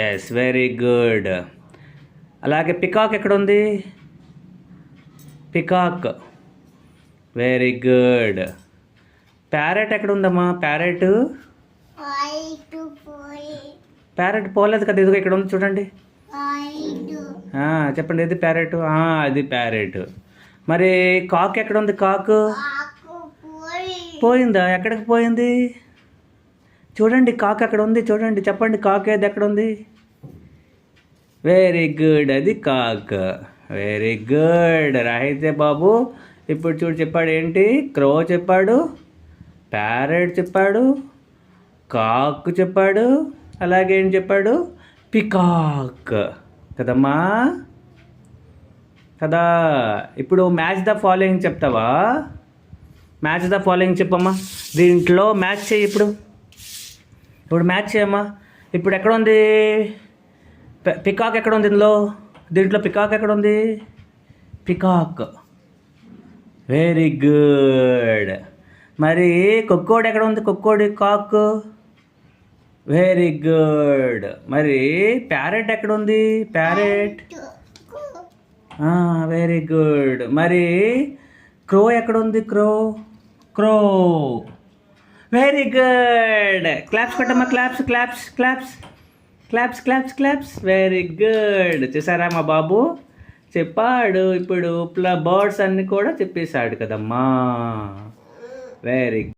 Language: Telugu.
Yes, very good. అలాగే పికాక్ ఎక్కడ ఉంది? Peacock, very good. ప్యారెట్ ఎక్కడ ఉందమ్మా? ప్యారెట్ ప్యారెట్ పోలేదు కదా, ఇదిగో ఇక్కడ ఉంది చూడండి. చెప్పండి, ఏది ప్యారెట్? అది ప్యారెట్. మరి కాక్ ఎక్కడ ఉంది? కాకు పోయిందా? ఎక్కడికి పోయింది? చూడండి, కాక్ ఎక్కడ ఉంది చూడండి, చెప్పండి, కాక్ ఏది ఎక్కడ ఉంది? వెరీ గుడ్, అది కాక్. వెరీ గుడ్ రాహితే బాబు. ఇప్పుడు చూడు, చెప్పాడు ఏంటి? క్రో చెప్పాడు, ప్యారెట్ చెప్పాడు, కాక్ చెప్పాడు, అలాగే ఏం చెప్పాడు? పికాక్ కదమ్మా, కదా. ఇప్పుడు మ్యాచ్ ద ఫాలోయింగ్ చెప్తావా? మ్యాచ్ ద ఫాలోయింగ్ చెప్పమ్మా. దీంట్లో మ్యాచ్ చేయి. ఇప్పుడు మ్యాచ్ చేయమ్మా. ఇప్పుడు ఎక్కడ ఉంది పికాక్? ఎక్కడ ఉంది దీంట్లో పికాక్ ఎక్కడ ఉంది? Peacock, very good. మరి కొక్కోడు ఎక్కడ ఉంది? కొక్కోడి, కాక్, వెరీ గుడ్. మరి ప్యారెట్ ఎక్కడ ఉంది? Parrot, very good. మరి క్రో ఎక్కడ ఉంది? Crow, crow, very good. Claps కొట్టమ్మా, claps claps claps claps claps claps. Very good. చూసారా మా బాబు చెప్పాడు. ఇప్పుడు బర్డ్స్ అన్నీ కూడా చెప్పేశాడు కదమ్మా. వెరీ